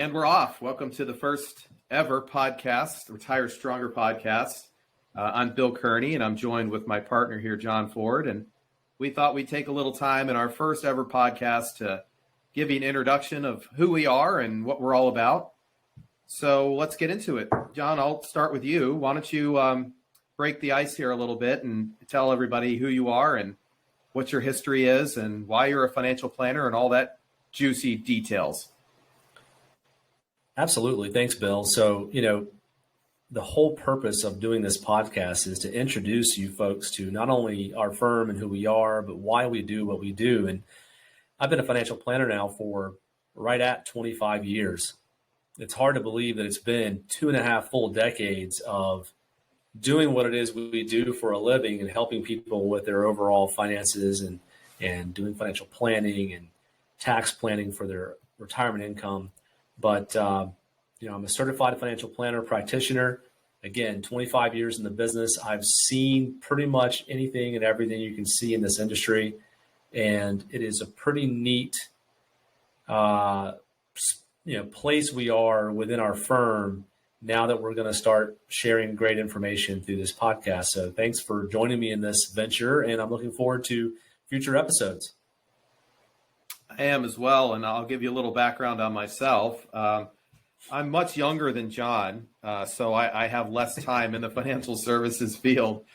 And we're off. Welcome to the first ever podcast, Retire Stronger podcast. I'm Bill Kearney, and I'm joined with my partner here, John Foard. And we thought we'd take a little time in our first ever podcast to give you an introduction of who we are and what we're all about. So let's get into it. John, I'll start with you. Why don't you break the ice here a little bit and tell everybody who you are and what your history is and why you're a financial planner and all that juicy details. Absolutely. Thanks, Bill. So, the whole purpose of doing this podcast is to introduce you folks to not only our firm and who we are, but why we do what we do. And I've been a financial planner now for right at 25 years. It's hard to believe that it's been 2.5 full decades of doing what it is we do for a living and helping people with their overall finances and doing financial planning and tax planning for their retirement income. But, I'm a certified financial planner practitioner. Again, 25 years in the business. I've seen pretty much anything and everything you can see in this industry. And it is a pretty neat, place we are within our firm now that we're going to start sharing great information through this podcast. So thanks for joining me in this venture, and I'm looking forward to future episodes. I am as well, and I'll give you a little background on myself. I'm much younger than John, so I have less time in the financial services field.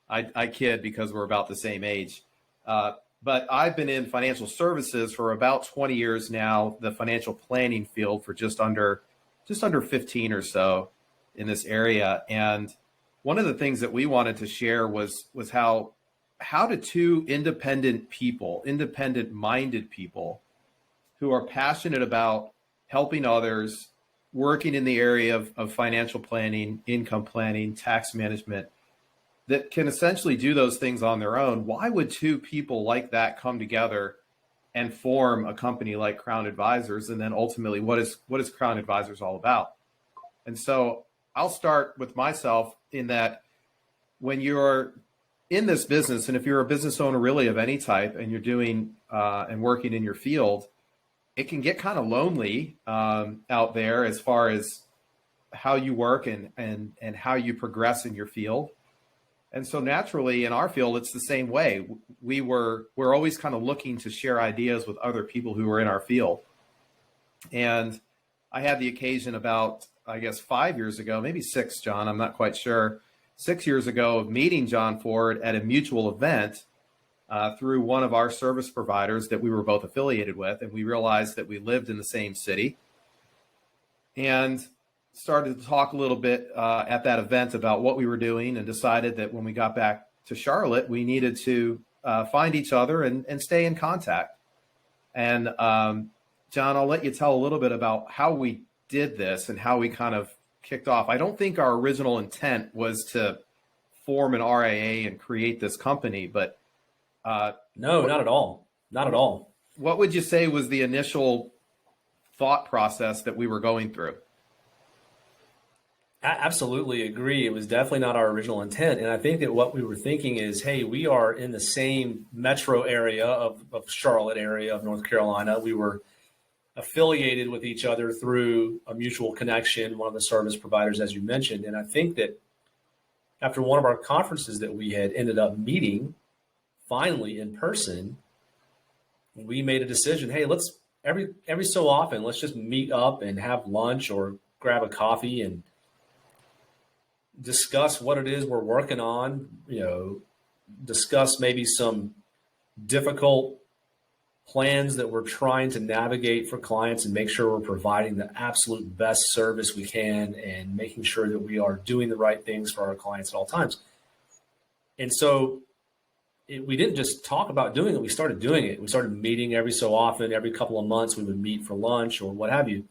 I kid because we're about the same age. But I've been in financial services for about 20 years now, the financial planning field for just under 15 or so in this area. And one of the things that we wanted to share was how do two independent minded people who are passionate about helping others, working in the area of financial planning, income planning, tax management, that can essentially do those things on their own. Why would two people like that come together and form a company like Crown Advisors? And then ultimately, what is Crown Advisors all about? And so I'll start with myself in that when you're in this business, and if you're a business owner really of any type, and you're doing and working in your field, it can get kind of lonely out there as far as how you work and how you progress in your field. And so naturally in our field, it's the same way. We're always kind of looking to share ideas with other people who are in our field. And I had the occasion about, 5 years ago, maybe 6, John, I'm not quite sure, 6 years ago, of meeting John Foard at a mutual event through one of our service providers that we were both affiliated with. And we realized that we lived in the same city and started to talk a little bit at that event about what we were doing, and decided that when we got back to Charlotte, we needed to find each other and stay in contact. And John, I'll let you tell a little bit about how we did this and how we kind of kicked off. I don't think our original intent was to form an RIA and create this company, but no, not at all. Not at all. What would you say was the initial thought process that we were going through? Absolutely agree. It was definitely not our original intent. And I think that what we were thinking is, hey, we are in the same metro area of Charlotte area of North Carolina. We were affiliated with each other through a mutual connection, one of the service providers, as you mentioned. And I think that after one of our conferences that we had ended up meeting finally in person, we made a decision, hey, let's every so often, let's just meet up and have lunch or grab a coffee and discuss what it is we're working on, discuss maybe some difficult plans that we're trying to navigate for clients and make sure we're providing the absolute best service we can and making sure that we are doing the right things for our clients at all times. And so we didn't just talk about doing it, we started doing it. We started meeting every so often, every couple of months we would meet for lunch or what have you.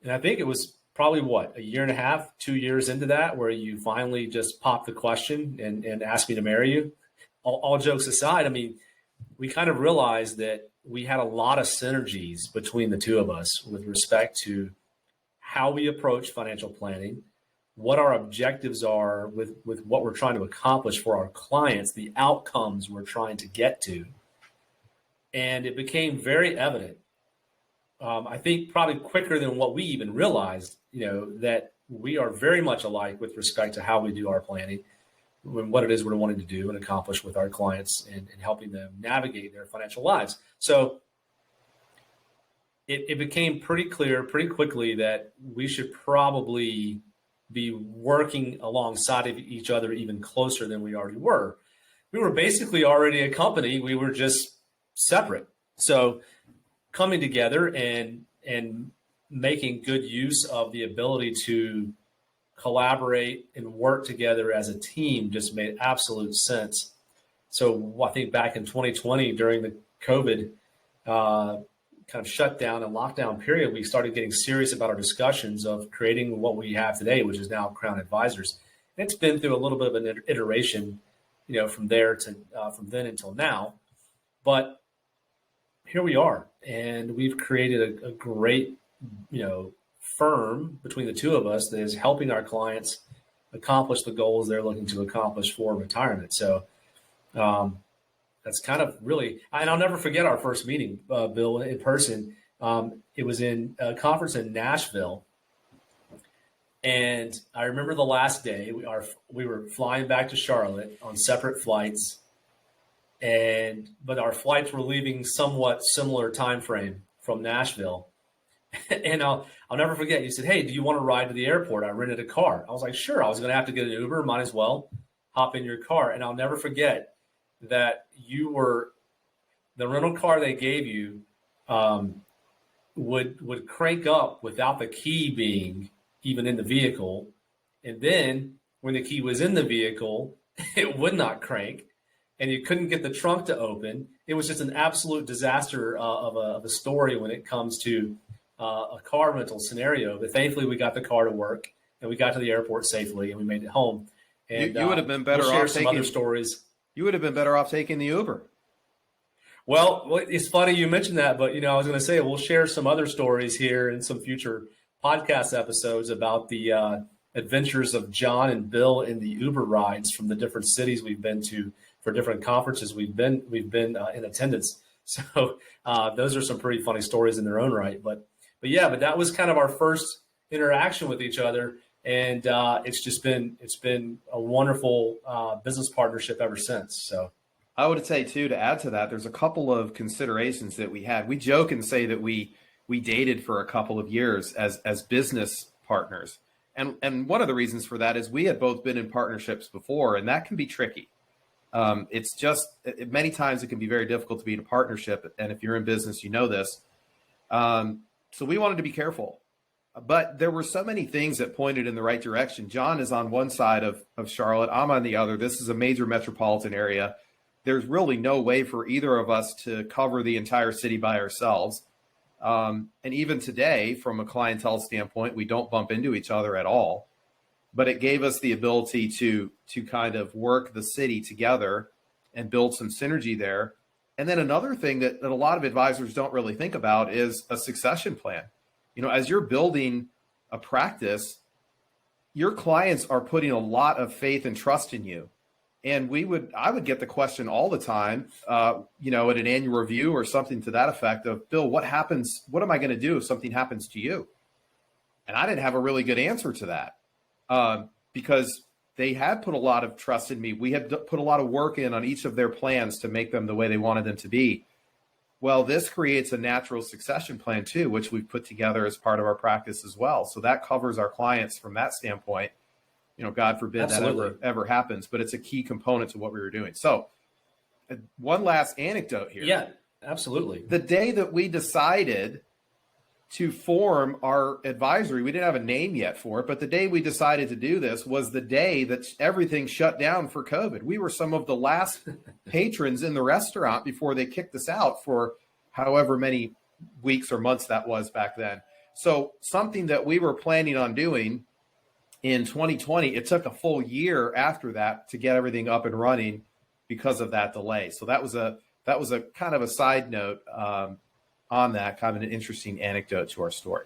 And I think it was probably a year and a half, 2 years into that, where you finally just popped the question and asked me to marry you. All jokes aside, we kind of realized that we had a lot of synergies between the two of us with respect to how we approach financial planning, what our objectives are with what we're trying to accomplish for our clients, the outcomes we're trying to get to. And it became very evident I think probably quicker than what we even realized, that we are very much alike with respect to how we do our planning, and what it is we're wanting to do and accomplish with our clients, and helping them navigate their financial lives. So it became pretty clear pretty quickly that we should probably be working alongside of each other even closer than we already were. We were basically already a company. We were just separate. So coming together and making good use of the ability to collaborate and work together as a team just made absolute sense. So I think back in 2020, during the COVID kind of shutdown and lockdown period, we started getting serious about our discussions of creating what we have today, which is now Crown Advisors. And it's been through a little bit of an iteration, from there to from then until now. But here we are, and we've created a great, firm between the two of us that is helping our clients accomplish the goals they're looking to accomplish for retirement. So that's kind of really, and I'll never forget our first meeting, Bill, in person. It was in a conference in Nashville. And I remember the last day, we were flying back to Charlotte on separate flights, but our flights were leaving somewhat similar time frame from Nashville. And I'll never forget, you said, "Hey, do you want to ride to the airport? I rented a car." I was like, "Sure." I was going to have to get an Uber, might as well hop in your car. And I'll never forget that the rental car they gave you would crank up without the key being even in the vehicle. And then when the key was in the vehicle, it would not crank, and you couldn't get the trunk to open. It was just an absolute disaster of a story when it comes to a car rental scenario. But thankfully, we got the car to work, and we got to the airport safely, and we made it home. And you would have been better we'll off some other stories. You would have been better off taking the Uber. Well, it's funny you mentioned that, but I was going to say we'll share some other stories here in some future podcast episodes about the adventures of John and Bill in the Uber rides from the different cities we've been to for different conferences we've been in attendance. So those are some pretty funny stories in their own right. But that was kind of our first interaction with each other, and it's been a wonderful business partnership ever since. So I would say too, to add to that, there's a couple of considerations that we had. We joke and say that we dated for a couple of years as business partners. And one of the reasons for that is we had both been in partnerships before, and that can be tricky. It's just many times it can be very difficult to be in a partnership. And if you're in business, you know this. So we wanted to be careful. But there were so many things that pointed in the right direction. John is on one side of Charlotte. I'm on the other. This is a major metropolitan area. There's really no way for either of us to cover the entire city by ourselves. And even today, from a clientele standpoint, we don't bump into each other at all. But it gave us the ability to kind of work the city together and build some synergy there. And then another thing that a lot of advisors don't really think about is a succession plan. As you're building a practice, your clients are putting a lot of faith and trust in you. And I would get the question all the time, at an annual review or something to that effect of, "Bill, what happens? What am I going to do if something happens to you?" And I didn't have a really good answer to that because they had put a lot of trust in me. We had put a lot of work in on each of their plans to make them the way they wanted them to be. Well, this creates a natural succession plan too, which we've put together as part of our practice as well. So that covers our clients from that standpoint. God forbid Absolutely. that ever happens, but it's a key component to what we were doing. So one last anecdote here. Yeah, absolutely. The day that we decided to form our advisory, we didn't have a name yet for it, but the day we decided to do this was the day that everything shut down for COVID. We were some of the last patrons in the restaurant before they kicked us out for however many weeks or months that was back then. So something that we were planning on doing in 2020, it took a full year after that to get everything up and running because of that delay. So that was a kind of a side note on that, kind of an interesting anecdote to our story.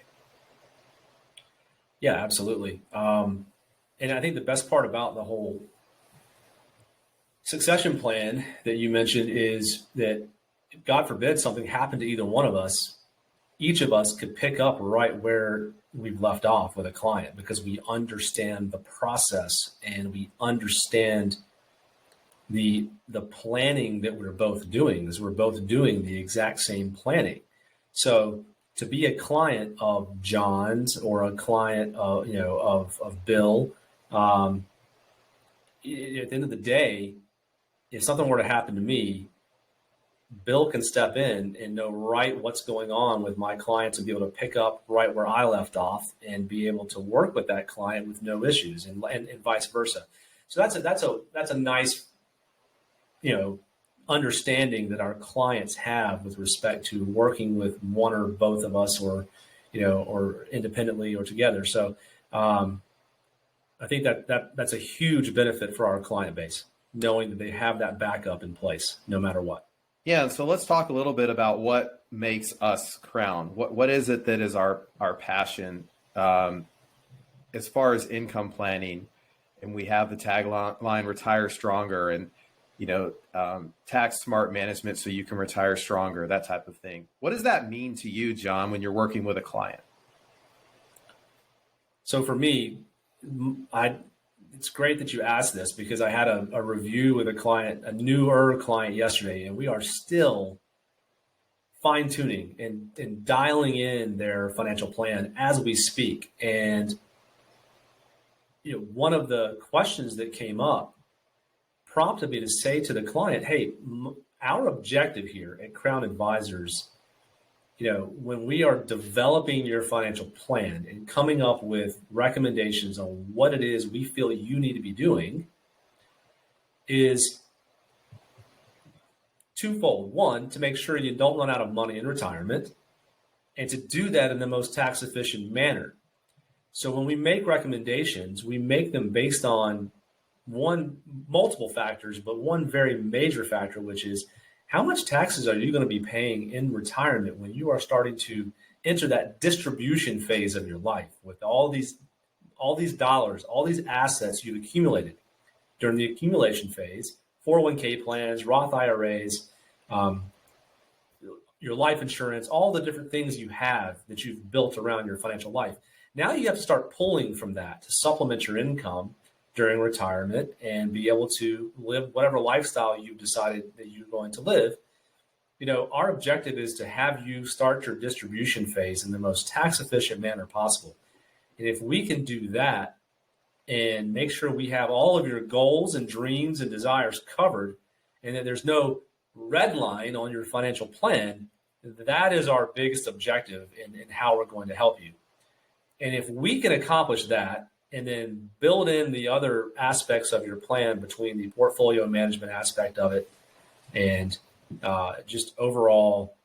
Yeah, absolutely. And I think the best part about the whole succession plan that you mentioned is that, God forbid, something happened to either one of us, each of us could pick up right where we've left off with a client because we understand the process and we understand the planning that we're both doing, is we're both doing the exact same planning. So to be a client of John's or a client of, of Bill, at the end of the day, if something were to happen to me, Bill can step in and know right what's going on with my clients and be able to pick up right where I left off and be able to work with that client with no issues, and vice versa. So that's a nice, understanding that our clients have with respect to working with one or both of us, or independently or together. So I think that's a huge benefit for our client base, knowing that they have that backup in place no matter what. Yeah, so let's talk a little bit about what makes us Crown. What is it that is our passion as far as income planning? And we have the tagline "Retire Stronger," and tax smart management so you can retire stronger, that type of thing. What does that mean to you, John, when you're working with a client? So for me, it's great that you asked this, because I had a review with a client, a newer client yesterday, and we are still fine tuning and dialing in their financial plan as we speak. And one of the questions that came up prompted me to say to the client, hey, our objective here at Crown Advisors, when we are developing your financial plan and coming up with recommendations on what it is we feel you need to be doing, is twofold. One, to make sure you don't run out of money in retirement, and to do that in the most tax efficient manner. So when we make recommendations, we make them based on multiple factors, but one very major factor, which is how much taxes are you going to be paying in retirement when you are starting to enter that distribution phase of your life, with all these dollars, all these assets you've accumulated during the accumulation phase, 401k plans, Roth IRAs, your life insurance, all the different things you have that you've built around your financial life. Now you have to start pulling from that to supplement your income during retirement and be able to live whatever lifestyle you've decided that you're going to live. Our objective is to have you start your distribution phase in the most tax efficient manner possible. And if we can do that and make sure we have all of your goals and dreams and desires covered, and that there's no red line on your financial plan, that is our biggest objective in how we're going to help you. And if we can accomplish that, and then build in the other aspects of your plan between the portfolio management aspect of it and just overall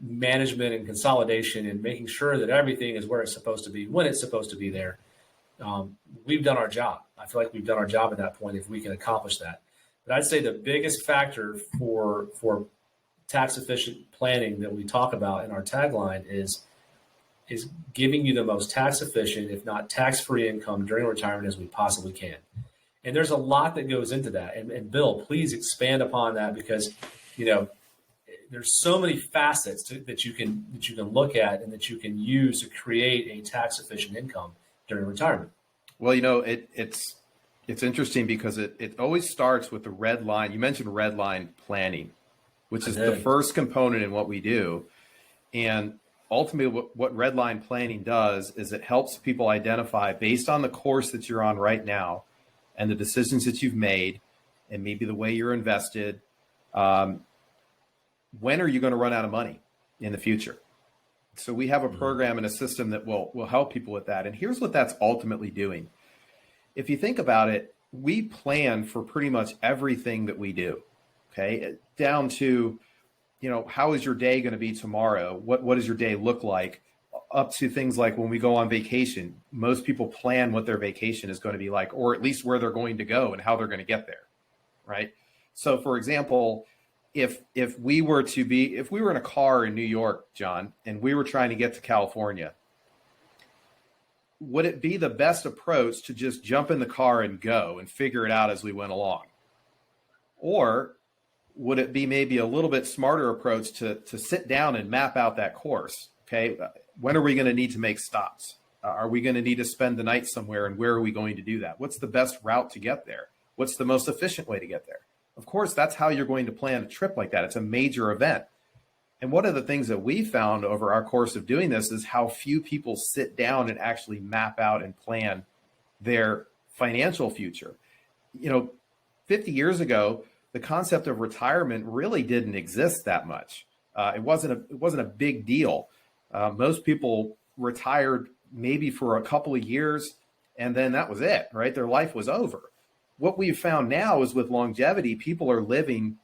management and consolidation, and making sure that everything is where it's supposed to be when it's supposed to be there, we've done our job. I feel like we've done our job at that point if we can accomplish that. But I'd say the biggest factor for tax efficient planning that we talk about in our tagline is giving you the most tax efficient, if not tax-free income during retirement as we possibly can. And there's a lot that goes into that. And Bill, please expand upon that, because, there's so many facets that you can look at and that you can use to create a tax efficient income during retirement. Well, it's interesting because it always starts with the red line. You mentioned red line planning, which is the first component in what we do. And ultimately, what red line planning does is it helps people identify, based on the course that you're on right now and the decisions that you've made and maybe the way you're invested, when are you going to run out of money in the future? So we have a program and a system that will help people with that. And here's what that's ultimately doing. If you think about it, we plan for pretty much everything that we do, okay? Down to, how is your day going to be tomorrow? What does your day look like? Up to things like when we go on vacation, most people plan what their vacation is going to be like, or at least where they're going to go and how they're going to get there, right? So for example, if we were in a car in New York, John, and we were trying to get to California, would it be the best approach to just jump in the car and go and figure it out as we went along? Or would it be maybe a little bit smarter approach to sit down and map out that course? Okay. When are we going to need to make stops? Are we going to need to spend the night somewhere, and where are we going to do that? What's the best route to get there? What's the most efficient way to get there? Of course, that's how you're going to plan a trip like that. It's a major event. And one of the things that we found over our course of doing this is how few people sit down and actually map out and plan their financial future. 50 years ago, the concept of retirement really didn't exist that much. It wasn't a big deal. Most people retired maybe for a couple of years, and then that was it, right? Their life was over. What we've found now is with longevity, people are living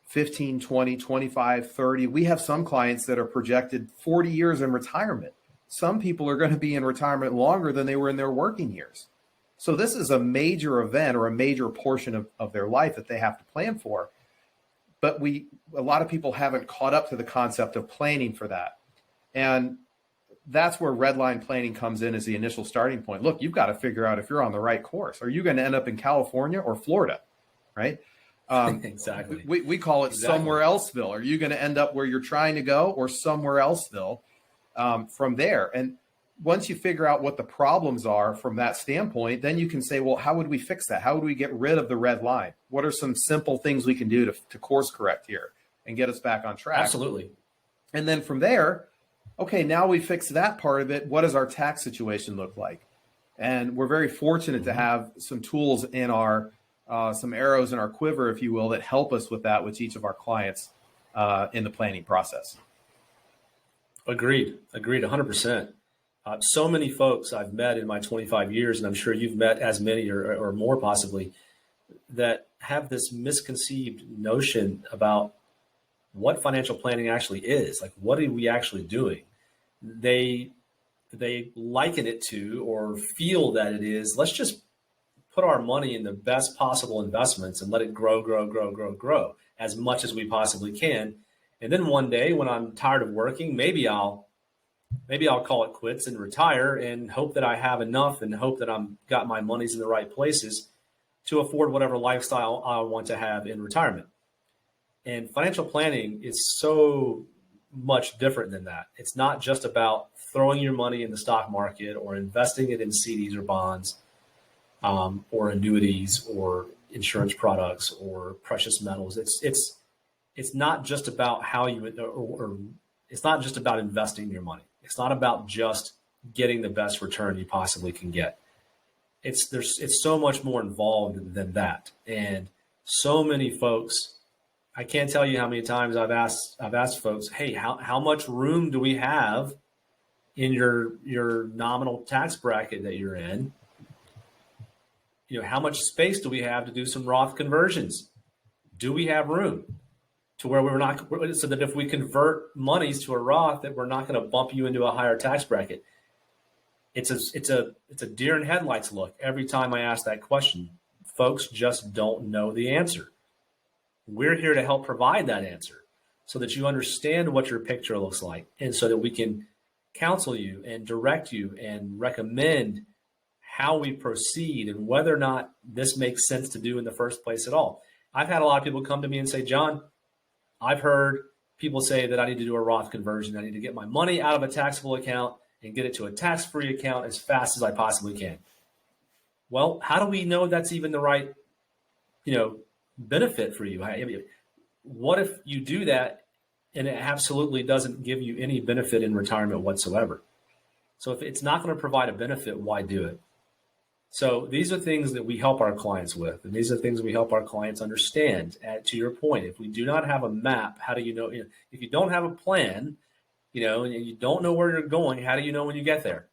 15, 20, 25, 30. We have some clients that are projected 40 years in retirement. Some people are going to be in retirement longer than they were in their working years. So this is a major event, or a major portion of their life that they have to plan for. But a lot of people haven't caught up to the concept of planning for that. And that's where red line planning comes in as the initial starting point. Look, you've got to figure out if you're on the right course. Are you going to end up in California or Florida, right? Exactly. We call it somewhere elseville. Are you going to end up where you're trying to go, or somewhere elseville from there? And once you figure out what the problems are from that standpoint, then you can say, well, how would we fix that? How would we get rid of the red line? What are some simple things we can do to course correct here and get us back on track? Absolutely. And then from there, okay, now we fixed that part of it. What does our tax situation look like? And we're very fortunate to have some tools in our, some arrows in our quiver, if you will, that help us with that with each of our clients in the planning process. Agreed. 100%. So many folks I've met in my 25 years, and I'm sure you've met as many or more possibly, that have this misconceived notion about what financial planning actually is. Like, what are we actually doing? They liken it to, or feel that it is, let's just put our money in the best possible investments and let it grow as much as we possibly can. And then one day when I'm tired of working, maybe I'll call it quits and retire, and hope that I have enough, and hope that I'm got my monies in the right places to afford whatever lifestyle I want to have in retirement. And financial planning is so much different than that. It's not just about throwing your money in the stock market, or investing it in CDs or bonds, or annuities, or insurance products, or precious metals. It's not just about how you, or it's not just about investing your money. It's not about just getting the best return you possibly can get. It's so much more involved than that. And so many folks, I can't tell you how many times I've asked folks, hey, how much room do we have in your nominal tax bracket that you're in? How much space do we have to do some Roth conversions? Do we have room to where we're not, so that if we convert monies to a Roth, that we're not going to bump you into a higher tax bracket? It's a deer in headlights look every time I ask that question. Folks just don't know the answer. We're here to help provide that answer so that you understand what your picture looks like, and so that we can counsel you and direct you and recommend how we proceed and whether or not this makes sense to do in the first place at all. I've had a lot of people come to me and say, John, I've heard people say that I need to do a Roth conversion. I need to get my money out of a taxable account and get it to a tax-free account as fast as I possibly can. Well, how do we know that's even the right, benefit for you? What if you do that and it absolutely doesn't give you any benefit in retirement whatsoever? So if it's not going to provide a benefit, why do it? So these are things that we help our clients with, and these are things we help our clients understand. To your point, if we do not have a map, how do you know? If you don't have a plan, and you don't know where you're going, how do you know when you get there?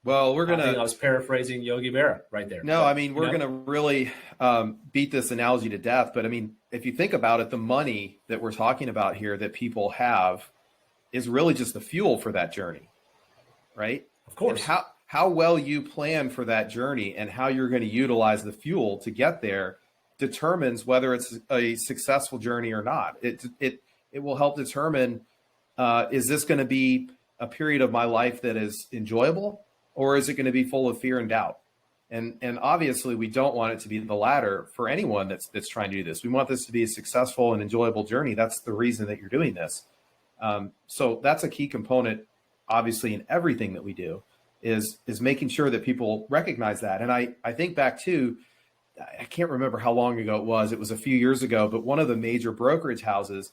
Well, I was paraphrasing Yogi Berra right there. No, we're going to really beat this analogy to death. But if you think about it, the money that we're talking about here that people have is really just the fuel for that journey, right? Of course. And how well you plan for that journey and how you're going to utilize the fuel to get there determines whether it's a successful journey or not. It will help determine, is this going to be a period of my life that is enjoyable, or is it going to be full of fear and doubt? And obviously we don't want it to be the latter for anyone that's trying to do this. We want this to be a successful and enjoyable journey. That's the reason that you're doing this. So that's a key component obviously in everything that we do, is making sure that people recognize that. And I think back to, I can't remember how long ago it was. It was a few years ago, but one of the major brokerage houses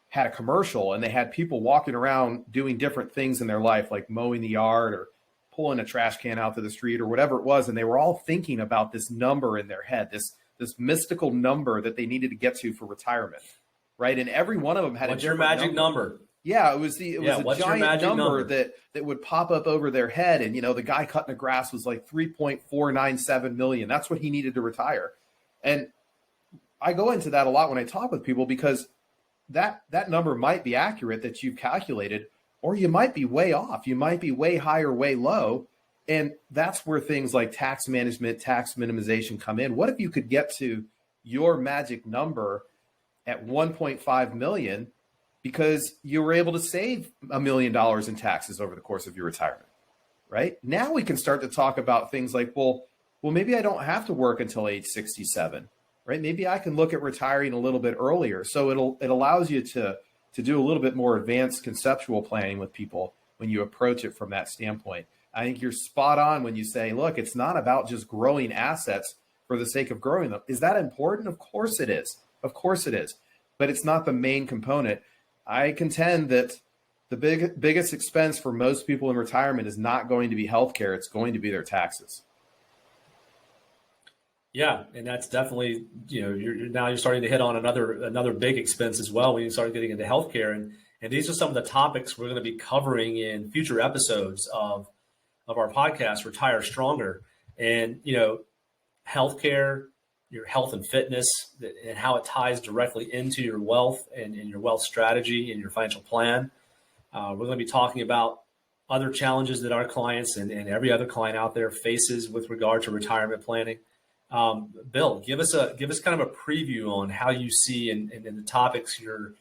had a commercial, and they had people walking around doing different things in their life, like mowing the yard or pulling a trash can out to the street or whatever it was. And they were all thinking about this number in their head, this mystical number that they needed to get to for retirement, right? And every one of them had What's a your different magic number? Yeah, it was a what's your giant magic number that would pop up over their head. And, the guy cutting the grass was like 3.497 million. That's what he needed to retire. And I go into that a lot when I talk with people, because that number might be accurate that you've calculated, or you might be way off. You might be way high or way low. And that's where things like tax management, tax minimization come in. What if you could get to your magic number at 1.5 million because you were able to save $1 million in taxes over the course of your retirement, right? Now we can start to talk about things like, well, maybe I don't have to work until age 67, right? Maybe I can look at retiring a little bit earlier. So it allows you to do a little bit more advanced conceptual planning with people when you approach it from that standpoint. I think you're spot on when you say, look, it's not about just growing assets for the sake of growing them. Is that important? Of course it is. Of course it is. But it's not the main component. I contend that the biggest expense for most people in retirement is not going to be healthcare. It's going to be their taxes. Yeah, and that's definitely, you're starting to hit on another big expense as well when you start getting into healthcare. And these are some of the topics we're going to be covering in future episodes of our podcast, Retire Stronger. And, healthcare, your health and fitness, and how it ties directly into your wealth and your wealth strategy and your financial plan. We're going to be talking about other challenges that our clients and every other client out there faces with regard to retirement planning. Bill, give us kind of a preview on how you see and the topics you're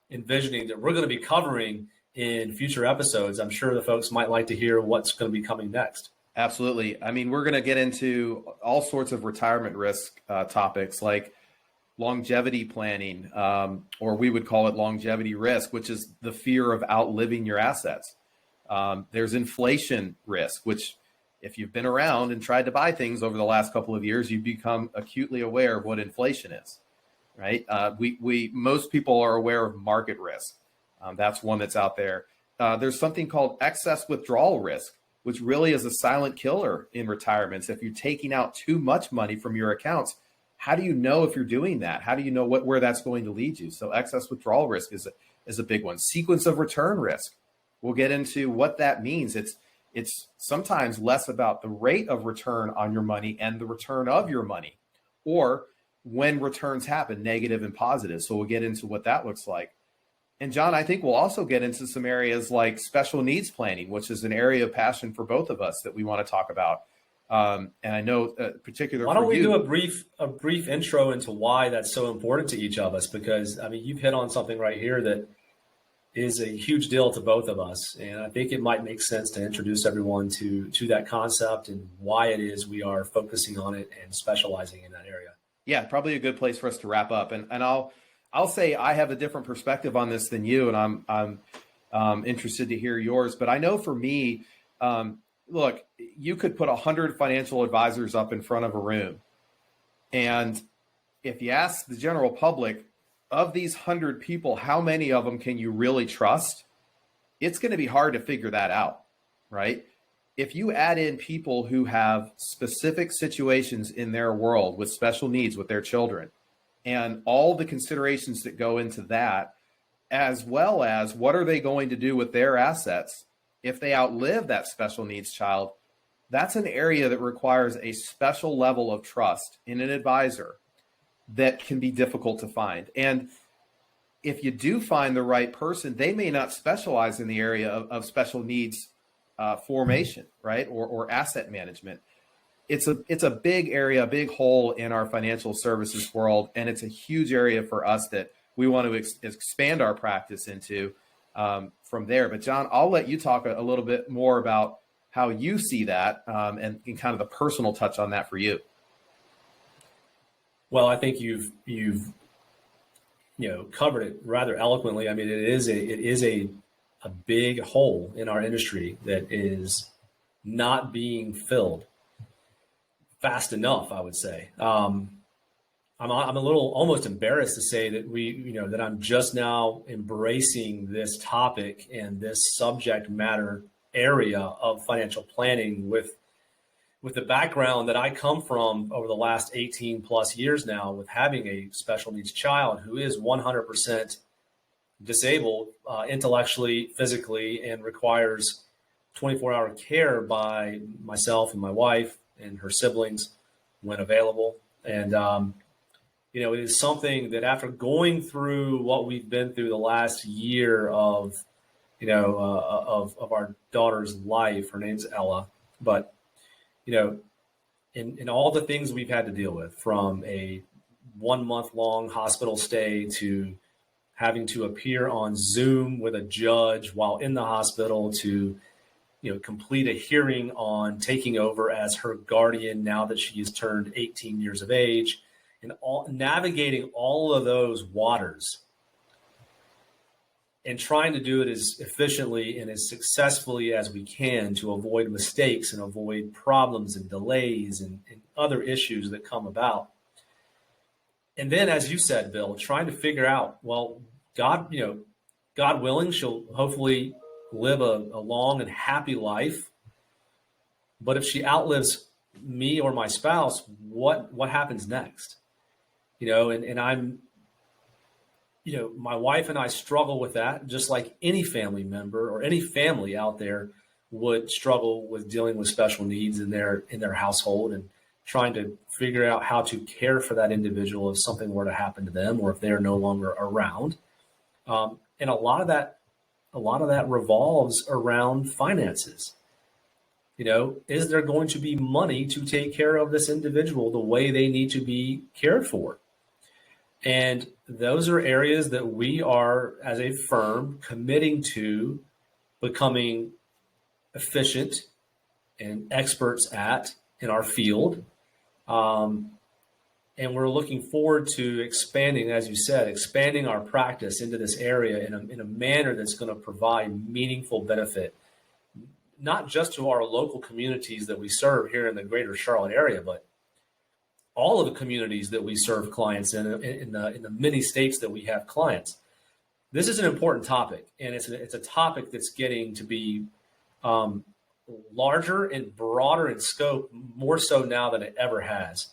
envisioning that we're going to be covering in future episodes. I'm sure the folks might like to hear what's going to be coming next. Absolutely. I mean, we're going to get into all sorts of retirement risk topics like longevity planning, or we would call it longevity risk, which is the fear of outliving your assets. There's inflation risk, which if you've been around and tried to buy things over the last couple of years, you've become acutely aware of what inflation is, right? Most people are aware of market risk. That's one that's out there. There's something called excess withdrawal risk, which really is a silent killer in retirements. If you're taking out too much money from your accounts, how do you know if you're doing that? How do you know where that's going to lead you? So excess withdrawal risk is a big one. Sequence of return risk. We'll get into what that means. It's sometimes less about the rate of return on your money and the return of your money, or when returns happen, negative and positive. So we'll get into what that looks like. And John, I think we'll also get into some areas like special needs planning, which is an area of passion for both of us that we want to talk about. And I know particularly. Why don't we do a brief intro into why that's so important to each of us? Because I mean, you've hit on something right here that is a huge deal to both of us, and I think it might make sense to introduce everyone to that concept and why it is we are focusing on it and specializing in that area. Yeah, probably a good place for us to wrap up. And I'll say I have a different perspective on this than you, and I'm interested to hear yours. But I know for me, look, you could put 100 financial advisors up in front of a room, and if you ask the general public, of these 100 people, how many of them can you really trust? It's going to be hard to figure that out, right? If you add in people who have specific situations in their world with special needs with their children, and all the considerations that go into that, as well as what are they going to do with their assets if they outlive that special needs child, that's an area that requires a special level of trust in an advisor that can be difficult to find. And if you do find the right person, they may not specialize in the area of special needs formation, right? Or asset management. It's a big area, a big hole in our financial services world. And it's a huge area for us that we want to expand our practice into from there. But John, I'll let you talk a little bit more about how you see that and kind of the personal touch on that for you. Well, I think you've covered it rather eloquently. I mean, it is a a big hole in our industry that is not being filled fast enough, I would say. I'm a little almost embarrassed to say that that I'm just now embracing this topic and this subject matter area of financial planning with the background that I come from over the last 18 plus years now, with having a special needs child who is 100% disabled intellectually, physically, and requires 24-hour care by myself and my wife and her siblings when available. And, it is something that after going through what we've been through the last year of our daughter's life, her name's Ella, but, in all the things we've had to deal with, from a 1 month long hospital stay to having to appear on Zoom with a judge while in the hospital, to complete a hearing on taking over as her guardian now that she has turned 18 years of age, and navigating all of those waters and trying to do it as efficiently and as successfully as we can to avoid mistakes and avoid problems and delays and other issues that come about. And then, as you said, Bill, trying to figure out, well, God willing, she'll hopefully live a long and happy life. But if she outlives me or my spouse, what happens next? And I'm, my wife and I struggle with that, just like any family member or any family out there would struggle with dealing with special needs in their household, and trying to figure out how to care for that individual if something were to happen to them or if they're no longer around. And a lot of that revolves around finances. Is there going to be money to take care of this individual the way they need to be cared for? And those are areas that we are, as a firm, committing to becoming efficient and experts at in our field. And we're looking forward to expanding, as you said, expanding our practice into this area in a manner that's going to provide meaningful benefit, not just to our local communities that we serve here in the greater Charlotte area, but all of the communities that we serve clients in the many states that we have clients. This is an important topic, and it's a topic that's getting to be larger and broader in scope, more so now than it ever has.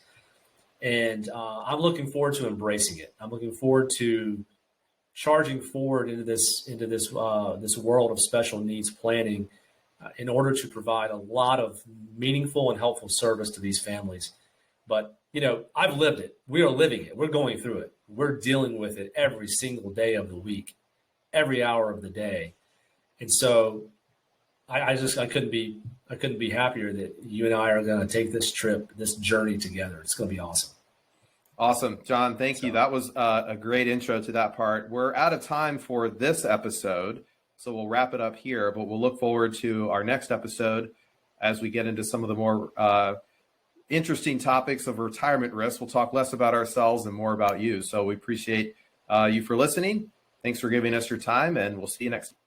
And I'm looking forward to embracing it. I'm looking forward to charging forward into this world of special needs planning in order to provide a lot of meaningful and helpful service to these families. But I've lived it. We are living it. We're going through it. We're dealing with it every single day of the week, every hour of the day. And so I couldn't be happier that you and I are going to take this journey together. It's going to be awesome. Awesome. John, thank you. That was a great intro to that part. We're out of time for this episode, so we'll wrap it up here, but we'll look forward to our next episode as we get into some of the more interesting topics of retirement risk. We'll talk less about ourselves and more about you. So we appreciate you for listening. Thanks for giving us your time, and we'll see you next time.